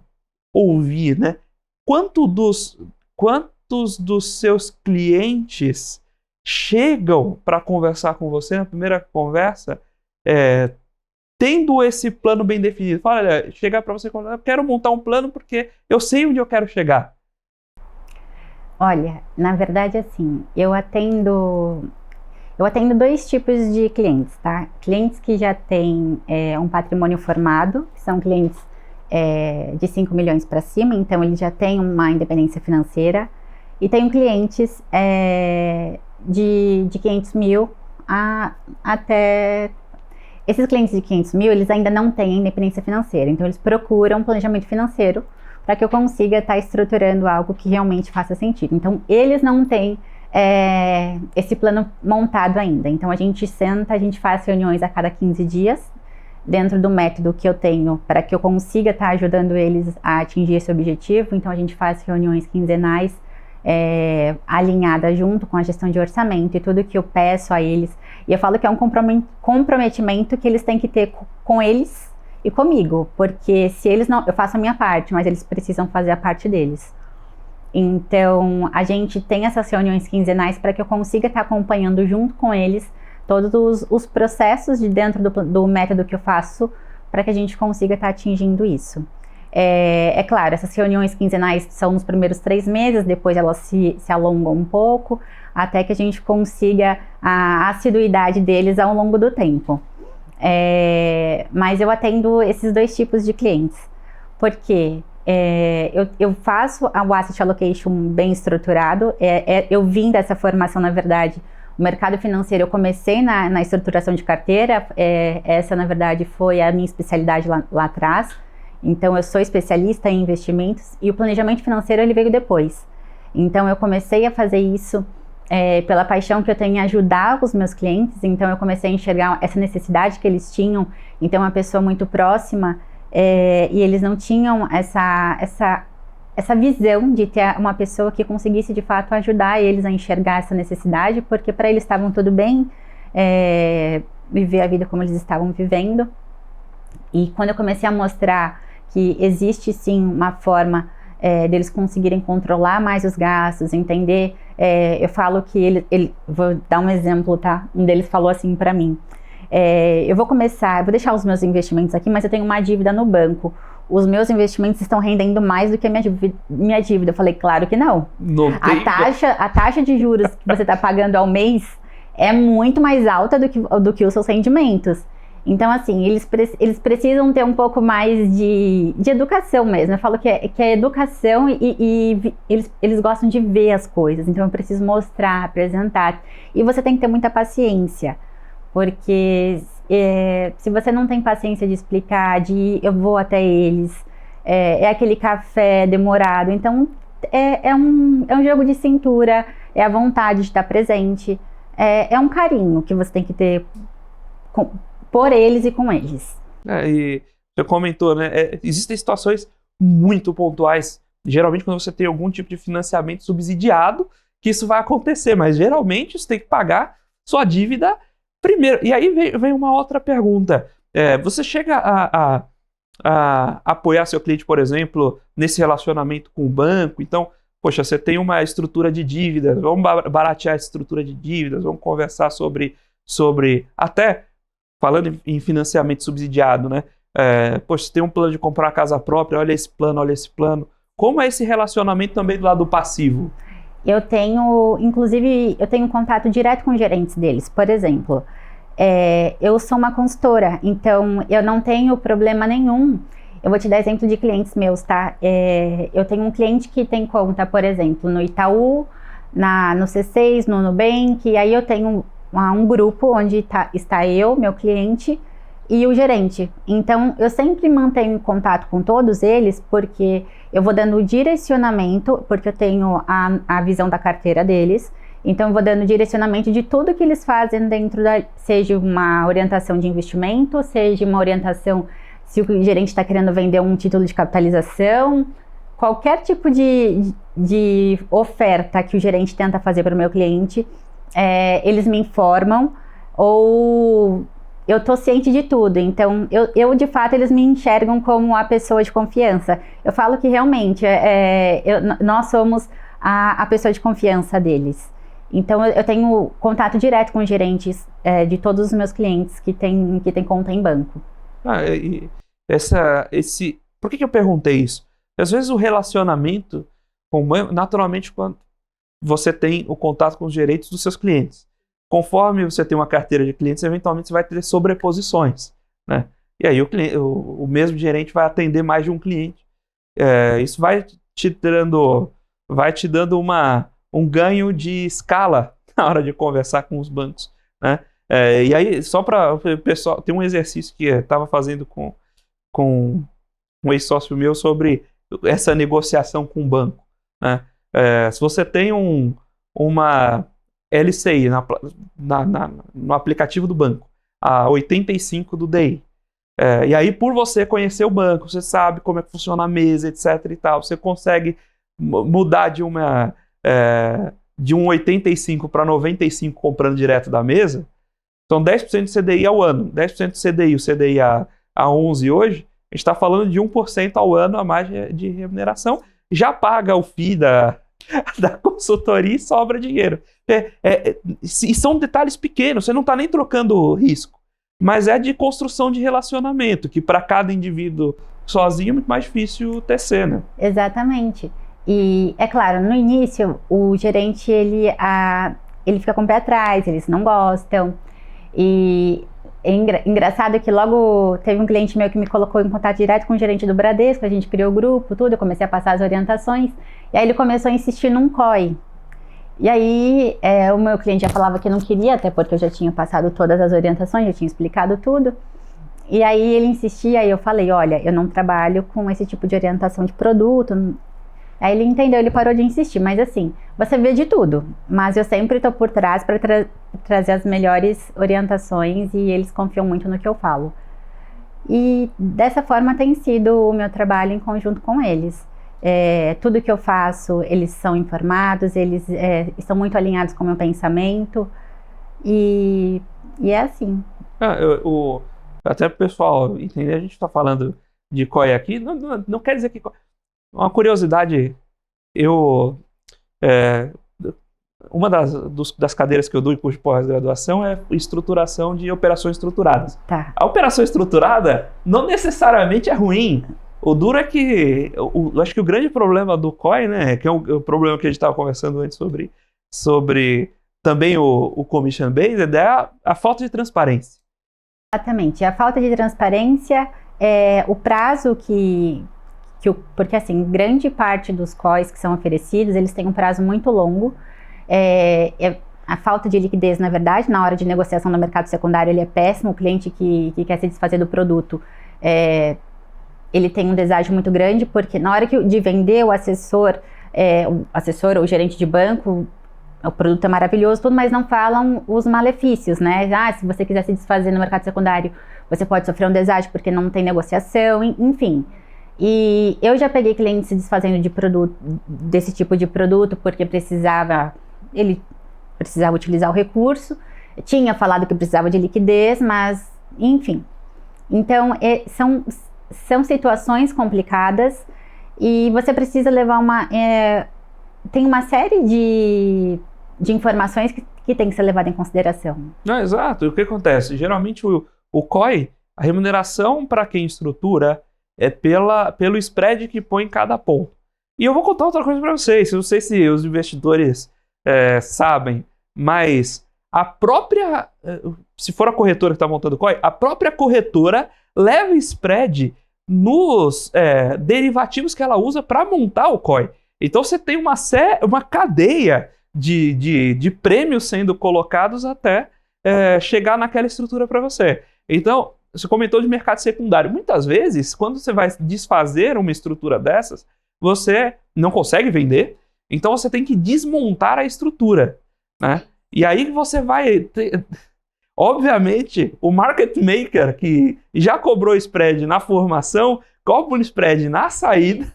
ouvir, né? Quantos dos seus clientes chegam para conversar com você na primeira conversa tendo esse plano bem definido? Fala, olha, chegar para você e falar, eu quero montar um plano porque eu sei onde eu quero chegar. Olha, na verdade, assim, eu atendo dois tipos de clientes, tá? Clientes que já têm um patrimônio formado, que são clientes de 5 milhões para cima, então eles já têm uma independência financeira, e tenho clientes de 500 mil até... Esses clientes de 500 mil, eles ainda não têm independência financeira, então eles procuram um planejamento financeiro para que eu consiga estar estruturando algo que realmente faça sentido. Então, eles não têm esse plano montado ainda. Então, a gente senta, a gente faz reuniões a cada 15 dias, dentro do método que eu tenho, para que eu consiga estar ajudando eles a atingir esse objetivo. Então, a gente faz reuniões quinzenais, alinhada junto com a gestão de orçamento e tudo que eu peço a eles. E eu falo que é um comprometimento que eles têm que ter com eles e comigo, porque se eles não... Eu faço a minha parte, mas eles precisam fazer a parte deles. Então, a gente tem essas reuniões quinzenais para que eu consiga estar acompanhando junto com eles todos os processos de dentro do método que eu faço, para que a gente consiga estar atingindo isso. É claro, essas reuniões quinzenais são nos primeiros 3 meses, depois elas se alongam um pouco, até que a gente consiga a assiduidade deles ao longo do tempo. Mas eu atendo esses dois tipos de clientes, porque eu faço o Asset Allocation bem estruturado, eu vim dessa formação, na verdade, o mercado financeiro, eu comecei na estruturação de carteira, essa, na verdade, foi a minha especialidade lá atrás. Então, eu sou especialista em investimentos e o planejamento financeiro ele veio depois. Então, eu comecei a fazer isso pela paixão que eu tenho em ajudar os meus clientes. Então, eu comecei a enxergar essa necessidade que eles tinham. Então, uma pessoa muito próxima e eles não tinham essa visão de ter uma pessoa que conseguisse, de fato, ajudar eles a enxergar essa necessidade, porque para eles estavam tudo bem viver a vida como eles estavam vivendo. E quando eu comecei a mostrar que existe sim uma forma deles conseguirem controlar mais os gastos, entender, eu falo que vou dar um exemplo, tá? Um deles falou assim para mim, eu vou deixar os meus investimentos aqui, mas eu tenho uma dívida no banco, os meus investimentos estão rendendo mais do que a minha dívida. Eu falei, claro que não. A taxa de juros que você está pagando ao mês é muito mais alta do que os seus rendimentos. Então, assim, eles precisam ter um pouco mais de educação mesmo. Eu falo que é educação e eles gostam de ver as coisas. Então, eu preciso mostrar, apresentar. E você tem que ter muita paciência. Porque se você não tem paciência de explicar, eu vou até eles, é aquele café demorado. Então, é um jogo de cintura, é a vontade de estar presente. É um carinho que você tem que ter por eles e com eles. E você comentou, né? Existem situações muito pontuais, geralmente quando você tem algum tipo de financiamento subsidiado, que isso vai acontecer, mas geralmente você tem que pagar sua dívida primeiro. E aí vem uma outra pergunta. Você chega a apoiar seu cliente, por exemplo, nesse relacionamento com o banco? Então, poxa, você tem uma estrutura de dívidas, vamos baratear essa estrutura de dívidas, vamos conversar sobre até falando em financiamento subsidiado, né? Poxa, você tem um plano de comprar uma casa própria, olha esse plano. Como é esse relacionamento também do lado passivo? Inclusive, eu tenho contato direto com os gerentes deles. Por exemplo, eu sou uma consultora, então eu não tenho problema nenhum. Eu vou te dar exemplo de clientes meus, tá? Eu tenho um cliente que tem conta, por exemplo, no Itaú, no C6, no Nubank, e aí eu tenho um grupo onde está eu, meu cliente e o gerente. Então, eu sempre mantenho contato com todos eles, porque eu vou dando direcionamento, porque eu tenho a visão da carteira deles. Então, eu vou dando direcionamento de tudo que eles fazem seja uma orientação de investimento, seja uma orientação se o gerente está querendo vender um título de capitalização, qualquer tipo de oferta que o gerente tenta fazer para o meu cliente, eles me informam, ou eu estou ciente de tudo. Então, de fato, eles me enxergam como a pessoa de confiança. Eu falo que realmente nós somos a pessoa de confiança deles. Então, eu tenho contato direto com os gerentes de todos os meus clientes que têm conta em banco. Por que eu perguntei isso? Às vezes o relacionamento com o banco, naturalmente, quando você tem o contato com os gerentes dos seus clientes. Conforme você tem uma carteira de clientes, eventualmente você vai ter sobreposições, né? E aí o mesmo gerente vai atender mais de um cliente. Isso vai te dando um ganho de escala na hora de conversar com os bancos, né? E aí, só para o pessoal, tem um exercício que eu estava fazendo com um ex-sócio meu sobre essa negociação com o banco, né? Se você tem uma LCI no aplicativo do banco, a 85 do DI, e aí por você conhecer o banco, você sabe como é que funciona a mesa, etc e tal, você consegue mudar de um 85 para 95 comprando direto da mesa, são 10% de CDI ao ano, 10% de CDI, o CDI a 11 hoje, a gente está falando de 1% ao ano a mais de remuneração, já paga o FII da consultoria e sobra dinheiro. E são detalhes pequenos, você não está nem trocando risco, mas é de construção de relacionamento, que para cada indivíduo sozinho é muito mais difícil tecer, né? Exatamente. E é claro, no início, o gerente ele fica com o pé atrás, eles não gostam. E é engraçado que logo teve um cliente meu que me colocou em contato direto com o gerente do Bradesco, a gente criou o grupo, tudo, eu comecei a passar as orientações, e aí ele começou a insistir num COI. E aí o meu cliente já falava que não queria, até porque eu já tinha passado todas as orientações, já tinha explicado tudo. E aí ele insistia, e eu falei, olha, eu não trabalho com esse tipo de orientação de produto. Aí ele entendeu, ele parou de insistir, mas assim, você vê de tudo, mas eu sempre estou por trás para trazer as melhores orientações, e eles confiam muito no que eu falo. E dessa forma tem sido o meu trabalho em conjunto com eles. Tudo que eu faço, eles são informados, eles estão muito alinhados com o meu pensamento, e é assim. Até para o pessoal entender, a gente está falando de COI aqui, não quer dizer que... Uma curiosidade, uma das cadeiras que eu dou em curso de pós-graduação é estruturação de operações estruturadas. Tá. A operação estruturada não necessariamente é ruim. O duro é que, acho que o grande problema do COI, né, que é o problema que a gente estava conversando antes sobre também o Commission Based, é a falta de transparência. Exatamente. A falta de transparência, o prazo porque assim, grande parte dos COIs que são oferecidos, eles têm um prazo muito longo. A falta de liquidez, na verdade, na hora de negociação no mercado secundário, ele é péssimo. O cliente que quer se desfazer do produto, ele tem um deságio muito grande, porque na hora de vender, o assessor ou o gerente de banco, o produto é maravilhoso, tudo, mas não falam os malefícios, né? Se você quiser se desfazer no mercado secundário, você pode sofrer um deságio porque não tem negociação, enfim. E eu já peguei clientes se desfazendo desse tipo de produto porque ele precisava utilizar o recurso, tinha falado que precisava de liquidez, mas enfim. Então, são situações complicadas e você precisa levar tem uma série de informações que tem que ser levada em consideração. Não, exato. E o que acontece? Geralmente o COI, a remuneração para quem estrutura é pelo spread que põe em cada ponto. E eu vou contar outra coisa para vocês. Eu não sei se os investidores sabem, mas a própria, se for a corretora que está montando o COI, a própria corretora leva spread nos derivativos que ela usa para montar o COI. Então você tem uma cadeia de prêmios sendo colocados até chegar naquela estrutura para você. Então, você comentou de mercado secundário. Muitas vezes, quando você vai desfazer uma estrutura dessas, você não consegue vender, então você tem que desmontar a estrutura, né? E aí você vai ter... Obviamente, o market maker que já cobrou spread na formação, cobra o spread na saída.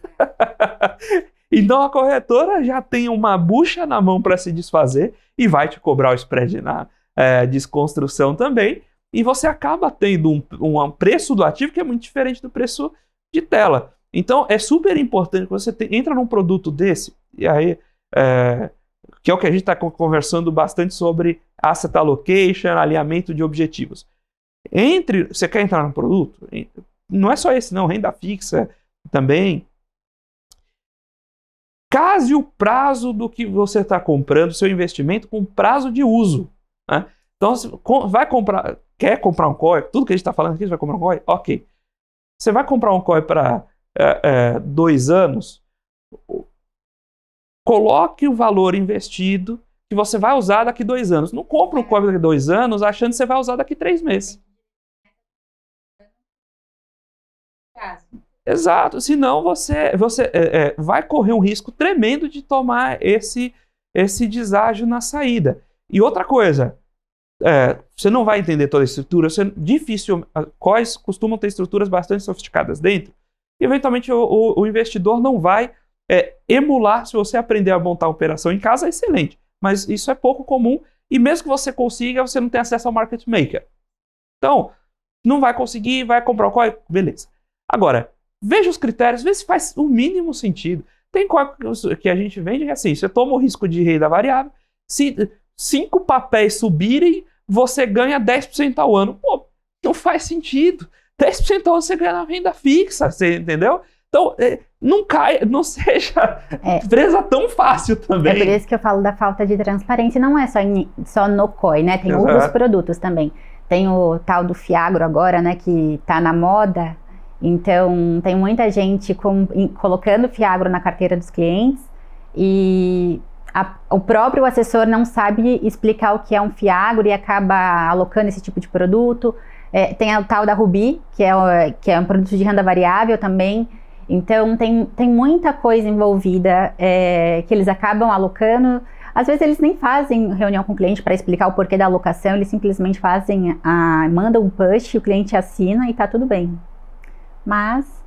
Então a corretora já tem uma bucha na mão para se desfazer e vai te cobrar o spread na desconstrução também. E você acaba tendo um preço do ativo que é muito diferente do preço de tela. Então é super importante que você entra num produto desse, e aí, que é o que a gente está conversando bastante sobre asset allocation, alinhamento de objetivos. Você quer entrar num produto? Não é só esse não, renda fixa também. Case o prazo do que você está comprando, seu investimento, com prazo de uso, né? Então, quer comprar um COI, tudo que a gente está falando aqui, você vai comprar um COI? Ok. Você vai comprar um COI para 2 anos, coloque o valor investido que você vai usar daqui 2 anos. Não compra um COI daqui 2 anos achando que você vai usar daqui 3 meses. Exato, senão você vai correr um risco tremendo de tomar esse deságio na saída. E outra coisa, você não vai entender toda a estrutura, COIs costumam ter estruturas bastante sofisticadas dentro, e eventualmente o investidor não vai emular. Se você aprender a montar a operação em casa, é excelente, mas isso é pouco comum, e mesmo que você consiga, você não tem acesso ao market maker. Então, não vai conseguir, vai comprar o COI, beleza. Agora, veja os critérios, vê se faz o mínimo sentido. Tem COI que a gente vende que assim, você toma o risco de renda variável, se 5 papéis subirem, você ganha 10% ao ano. Pô, não faz sentido. 10% ao ano você ganha na renda fixa, você entendeu? Então, não seja presa tão fácil também. É por isso que eu falo da falta de transparência. Não é só no COI, né? Tem outros produtos também. Tem o tal do Fiagro agora, né? Que tá na moda. Então, tem muita gente colocando Fiagro na carteira dos clientes e o próprio assessor não sabe explicar o que é um Fiagro e acaba alocando esse tipo de produto. Tem o tal da Rubi, que é um produto de renda variável também. Então, tem muita coisa envolvida que eles acabam alocando. Às vezes, eles nem fazem reunião com o cliente para explicar o porquê da alocação, eles simplesmente mandam um push, o cliente assina e está tudo bem. Mas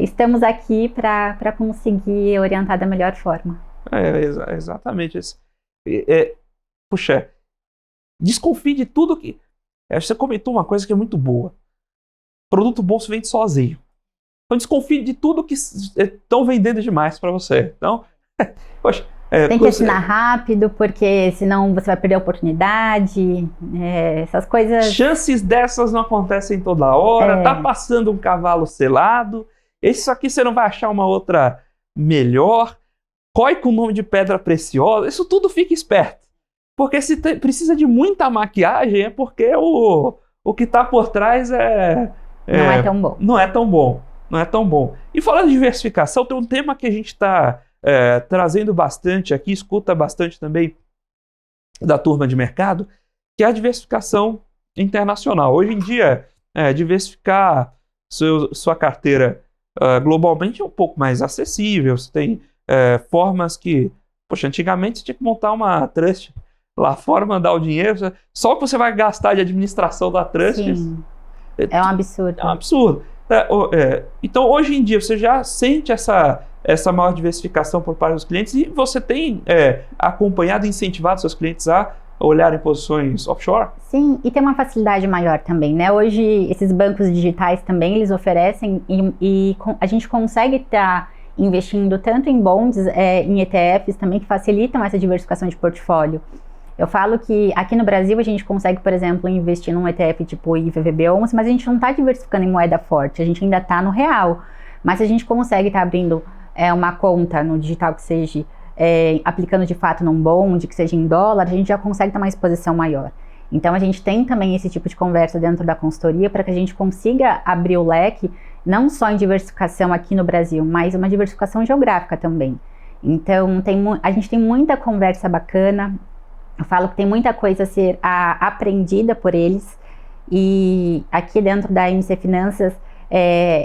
estamos aqui para conseguir orientar da melhor forma. Exatamente. Puxa, desconfie de tudo que... Você comentou uma coisa que é muito boa. Produto bom se vende sozinho. Então desconfie de tudo que estão vendendo demais para você. Então, poxa... Tem que assinar rápido, porque senão você vai perder a oportunidade, essas coisas... Chances dessas não acontecem toda hora, tá passando um cavalo selado Esse aqui você não vai achar uma outra melhor. COI com nome de pedra preciosa. Isso tudo fica esperto. Porque se precisa de muita maquiagem é porque o que está por trás não é tão bom. Não é tão bom. Não é tão bom. E falando de diversificação, tem um tema que a gente está trazendo bastante aqui, escuta bastante também da turma de mercado, que é a diversificação internacional. Hoje em dia, diversificar sua carteira globalmente é um pouco mais acessível. Você tem formas que, poxa, antigamente você tinha que montar uma trust lá fora, mandar o dinheiro, só o que você vai gastar de administração da trust. Sim. É um absurdo. É um absurdo. Então, hoje em dia, você já sente essa maior diversificação por parte dos clientes e você tem acompanhado e incentivado seus clientes a olharem posições offshore? Sim, e tem uma facilidade maior também, né? Hoje, esses bancos digitais também, eles oferecem e a gente consegue estar investindo tanto em bonds, em ETFs também, que facilitam essa diversificação de portfólio. Eu falo que aqui no Brasil a gente consegue, por exemplo, investir num ETF tipo IVVB11, mas a gente não está diversificando em moeda forte, a gente ainda está no real. Mas a gente consegue estar abrindo uma conta no digital que seja aplicando de fato num bond, que seja em dólar, a gente já consegue ter uma exposição maior. Então a gente tem também esse tipo de conversa dentro da consultoria para que a gente consiga abrir o leque, não só em diversificação aqui no Brasil, mas uma diversificação geográfica também. Então a gente tem muita conversa bacana. Eu falo que tem muita coisa a ser aprendida por eles, e aqui dentro da MC Finanças,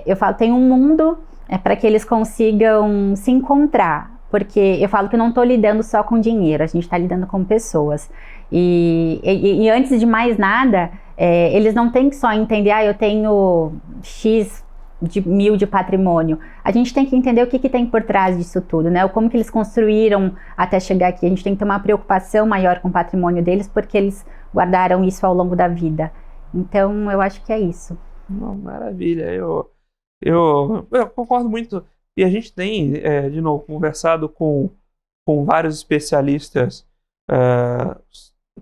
eu falo, tem um mundo para que eles consigam se encontrar, porque eu falo que eu não estou lidando só com dinheiro, a gente está lidando com pessoas, e antes de mais nada, eles não têm que só entender, eu tenho X de mil de patrimônio. A gente tem que entender o que tem por trás disso tudo, né? Como que eles construíram até chegar aqui. A gente tem que ter uma preocupação maior com o patrimônio deles, porque eles guardaram isso ao longo da vida. Então, eu acho que é isso. Maravilha. Eu concordo muito. E a gente tem, de novo, conversado com vários especialistas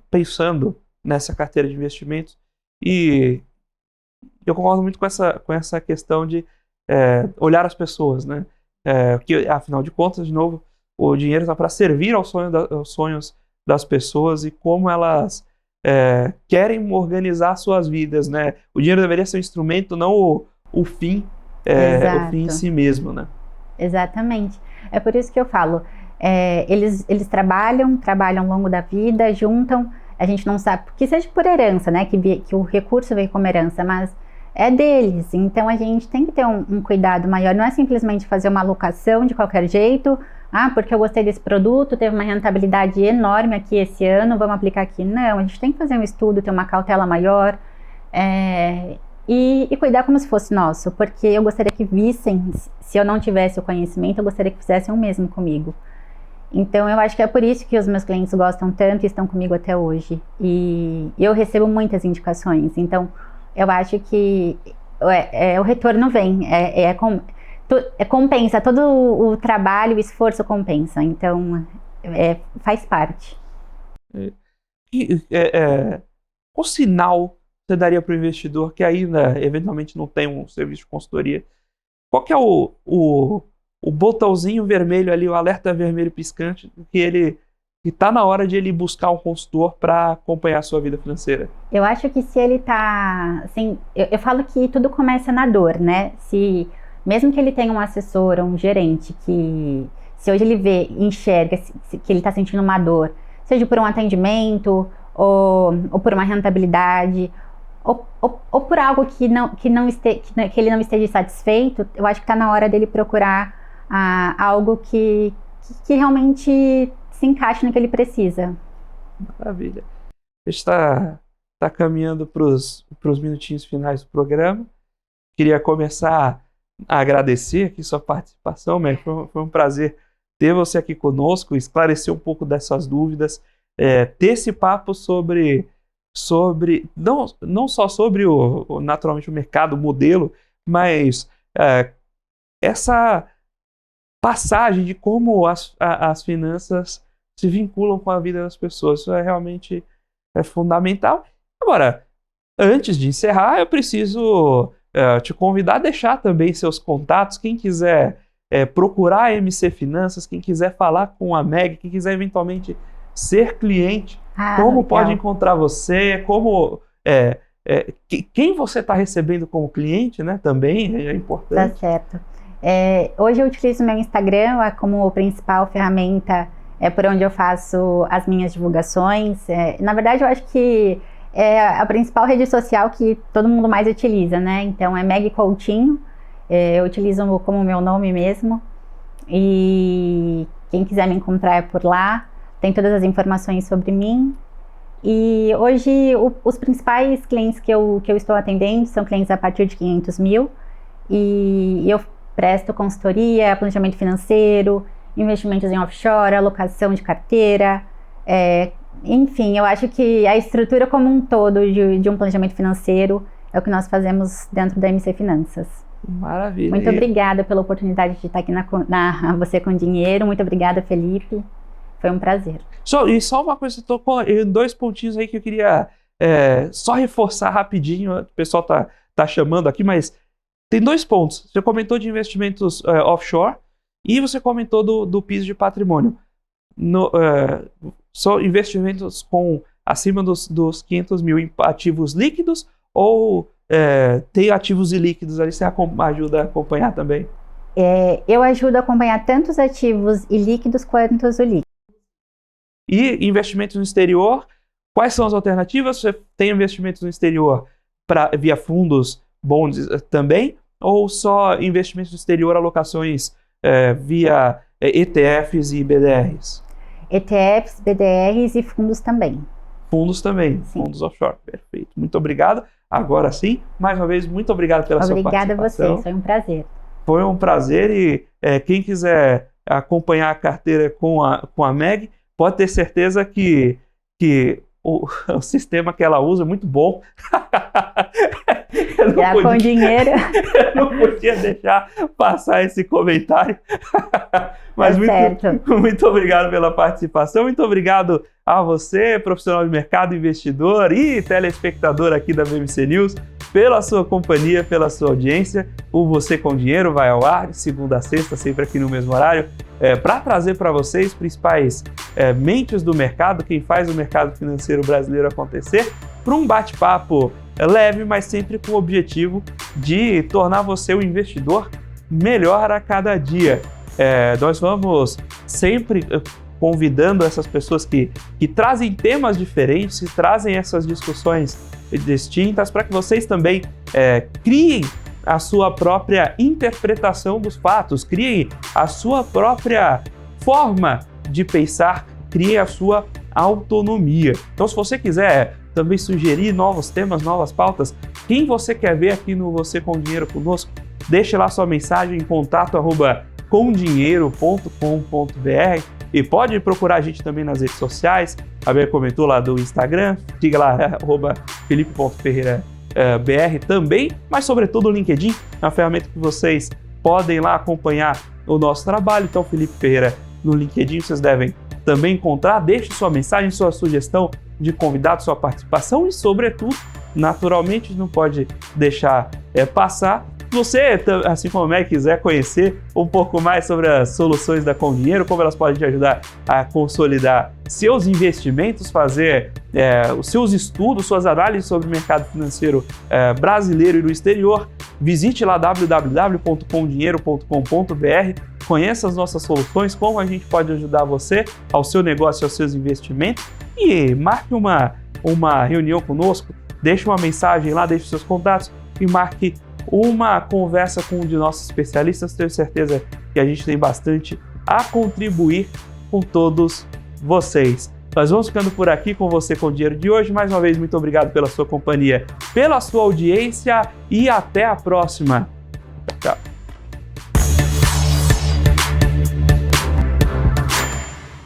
pensando nessa carteira de investimentos, e eu concordo muito com essa questão de olhar as pessoas, né? Que, afinal de contas, de novo, o dinheiro está para servir aos sonhos das pessoas e como elas querem organizar suas vidas, né? O dinheiro deveria ser um instrumento, não o fim, o fim em si mesmo, né? Exatamente. É por isso que eu falo, eles trabalham ao longo da vida, juntam, a gente não sabe, que seja por herança, né? Que o recurso veio como herança, mas é deles, então a gente tem que ter um cuidado maior, não é simplesmente fazer uma alocação de qualquer jeito, porque eu gostei desse produto, teve uma rentabilidade enorme aqui esse ano, vamos aplicar aqui. Não, a gente tem que fazer um estudo, ter uma cautela maior, e cuidar como se fosse nosso, porque eu gostaria que vissem, se eu não tivesse o conhecimento, eu gostaria que fizessem o mesmo comigo. Então eu acho que é por isso que os meus clientes gostam tanto e estão comigo até hoje, e eu recebo muitas indicações, então eu acho que o retorno vem, compensa, todo o trabalho, o esforço compensa, então faz parte. Qual sinal você daria para o investidor que ainda, eventualmente, não tem um serviço de consultoria? Qual que é o botãozinho vermelho ali, o alerta vermelho piscante, que está na hora de ele buscar um consultor para acompanhar a sua vida financeira? Eu acho que se ele está, assim, eu falo que tudo começa na dor, né? Mesmo que ele tenha um assessor ou um gerente se hoje ele enxerga que ele está sentindo uma dor, seja por um atendimento ou por uma rentabilidade ou por algo que ele não esteja satisfeito, eu acho que está na hora dele procurar algo que realmente se encaixe no que ele precisa. Maravilha. A gente está caminhando para os minutinhos finais do programa. Queria começar a agradecer aqui sua participação, Meg. Foi um prazer ter você aqui conosco, esclarecer um pouco dessas dúvidas, ter esse papo sobre não só sobre naturalmente o mercado, o modelo, mas essa passagem de como as finanças se vinculam com a vida das pessoas. Isso realmente fundamental. Agora, antes de encerrar, eu preciso te convidar a deixar também seus contatos, quem quiser procurar a MC Finanças, quem quiser falar com a Meg, quem quiser eventualmente ser cliente, como legal. pode encontrar você, como quem você está recebendo como cliente, né? Também é importante. Tá certo. Hoje eu utilizo meu Instagram como principal ferramenta por onde eu faço as minhas divulgações. Na verdade, eu acho que é a principal rede social que todo mundo mais utiliza, né? Então é Meg Coutinho, eu utilizo como meu nome mesmo, e quem quiser me encontrar é por lá, tem todas as informações sobre mim. E hoje os principais clientes que eu estou atendendo são clientes a partir de 500 mil, e eu presto consultoria, planejamento financeiro, investimentos em offshore, alocação de carteira, enfim, eu acho que a estrutura como um todo de um planejamento financeiro é o que nós fazemos dentro da MC Finanças. Maravilha. Muito obrigada pela oportunidade de estar aqui na Você com Dinheiro. Muito obrigada, Felipe. Foi um prazer. Só uma coisa, você tocou em 2 pontinhos aí que eu queria só reforçar rapidinho. O pessoal tá chamando aqui, mas tem 2 pontos. Você comentou de investimentos offshore e você comentou do piso de patrimônio. Só investimentos acima dos 500 mil em ativos líquidos ou tem ativos ilíquidos ali? Você ajuda a acompanhar também? Eu ajudo a acompanhar tanto os ativos ilíquidos quanto os ilíquidos. E investimentos no exterior, quais são as alternativas? Você tem investimentos no exterior via fundos, bonds também? Ou só investimentos no exterior, alocações via ETFs e BDRs? ETFs, BDRs e fundos também. Fundos também, sim. Fundos offshore, perfeito. Muito obrigado. Agora sim, mais uma vez, muito obrigado pela sua participação. Obrigada a vocês, foi um prazer. Foi um prazer e quem quiser acompanhar a carteira com a Meg, pode ter certeza que o sistema que ela usa é muito bom. Com dinheiro. Eu não podia deixar passar esse comentário. Mas muito obrigado pela participação. Muito obrigado a você, profissional de mercado, investidor e telespectador aqui da BMC News, pela sua companhia, pela sua audiência. O Você com Dinheiro vai ao ar de segunda a sexta, sempre aqui no mesmo horário, para trazer para vocês principais mentes do mercado, quem faz o mercado financeiro brasileiro acontecer, para um bate-papo leve, mas sempre com o objetivo de tornar você um investidor melhor a cada dia. Nós vamos sempre convidando essas pessoas que trazem temas diferentes, que trazem essas discussões distintas, para que vocês também criem a sua própria interpretação dos fatos, criem a sua própria forma de pensar, criem a sua autonomia. Então, se você quiser também sugerir novos temas, novas pautas, quem você quer ver aqui no Você com Dinheiro conosco, deixe lá sua mensagem em contato@comdinheiro.com.br e pode procurar a gente também nas redes sociais. A Bia comentou lá do Instagram, siga lá @felipe.ferreirabr também, mas sobretudo o LinkedIn, é uma ferramenta que vocês podem lá acompanhar o nosso trabalho. Então, Felipe Ferreira no LinkedIn vocês devem também encontrar. Deixe sua mensagem, sua sugestão de convidado, sua participação e, sobretudo, naturalmente, não pode deixar passar. Se você, assim como a Meg, quiser conhecer um pouco mais sobre as soluções da Com Dinheiro, como elas podem te ajudar a consolidar seus investimentos, fazer os seus estudos, suas análises sobre o mercado financeiro brasileiro e do exterior, visite lá www.comdinheiro.com.br, conheça as nossas soluções, como a gente pode ajudar você ao seu negócio, aos seus investimentos, e marque uma reunião conosco, deixe uma mensagem lá, deixe seus contatos e marque uma conversa com um de nossos especialistas. Tenho certeza que a gente tem bastante a contribuir com todos vocês. Nós vamos ficando por aqui com Você com Dinheiro de hoje. Mais uma vez, muito obrigado pela sua companhia, pela sua audiência e até a próxima. Tchau.